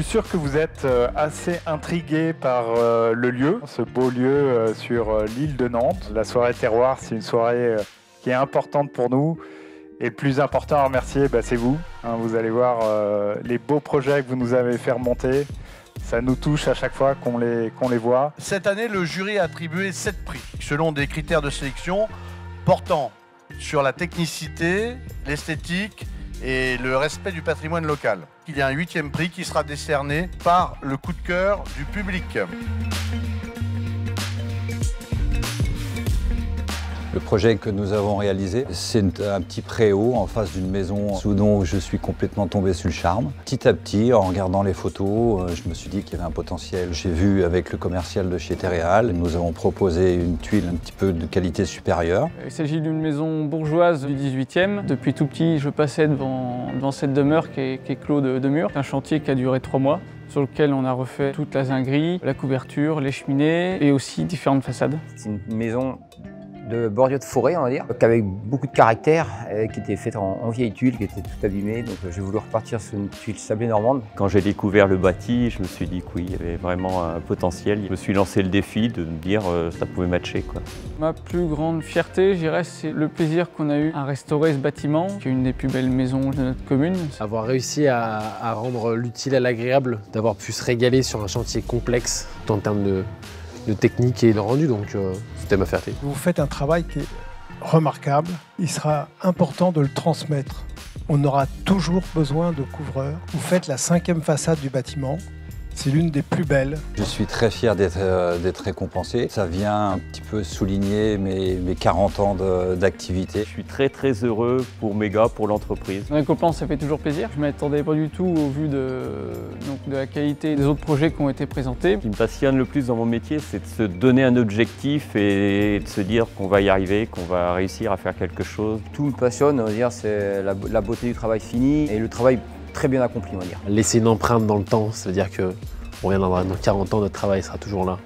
sûr que vous êtes assez intrigué par le lieu, ce beau lieu sur l'île de Nantes. La soirée terroir, c'est une soirée qui est importante pour nous. Et le plus important à remercier, c'est vous. Vous allez voir les beaux projets que vous nous avez fait remonter. Ça nous touche à chaque fois qu'on les voit. Cette année, le jury a attribué 7 prix, selon des critères de sélection portant sur la technicité, l'esthétique et le respect du patrimoine local. Il y a un 8e prix qui sera décerné par le coup de cœur du public. Le projet que nous avons réalisé, c'est un petit préau en face d'une maison dont je suis complètement tombé sur le charme. Petit à petit, en regardant les photos, je me suis dit qu'il y avait un potentiel. J'ai vu avec le commercial de chez Terreal, nous avons proposé une tuile un petit peu de qualité supérieure. Il s'agit d'une maison bourgeoise du 18e. Depuis tout petit, je passais devant cette demeure qui est clos de murs. C'est un chantier qui a duré 3 mois, sur lequel on a refait toute la zinguerie, la couverture, les cheminées et aussi différentes façades. C'est une maison de bordure de forêt, on va dire, avec beaucoup de caractère, qui était faite en vieille tuile, qui était tout abîmée. Donc j'ai voulu repartir sur une tuile sablée normande. Quand j'ai découvert le bâti, je me suis dit que oui, il y avait vraiment un potentiel. Je me suis lancé le défi de me dire ça pouvait matcher, quoi. Ma plus grande fierté, je dirais, c'est le plaisir qu'on a eu à restaurer ce bâtiment, qui est une des plus belles maisons de notre commune. Avoir réussi à rendre l'utile à l'agréable, d'avoir pu se régaler sur un chantier complexe, tant en termes de technique et de rendu, donc c'était ma fierté. Vous faites un travail qui est remarquable. Il sera important de le transmettre. On aura toujours besoin de couvreurs. Vous faites la 5e façade du bâtiment. C'est l'une des plus belles. Je suis très fier d'être récompensé. Ça vient un petit peu souligner mes 40 ans d'activité. Je suis très heureux pour Méga, pour l'entreprise. La récompense, ça fait toujours plaisir. Je ne m'attendais pas du tout au vu de la qualité des autres projets qui ont été présentés. Ce qui me passionne le plus dans mon métier, c'est de se donner un objectif et de se dire qu'on va y arriver, qu'on va réussir à faire quelque chose. Tout me passionne, on va dire, c'est la beauté du travail fini et le travail très bien accompli, on va dire. Laisser une empreinte dans le temps, ça veut dire que on vient d'avoir 40 ans, notre travail sera toujours là.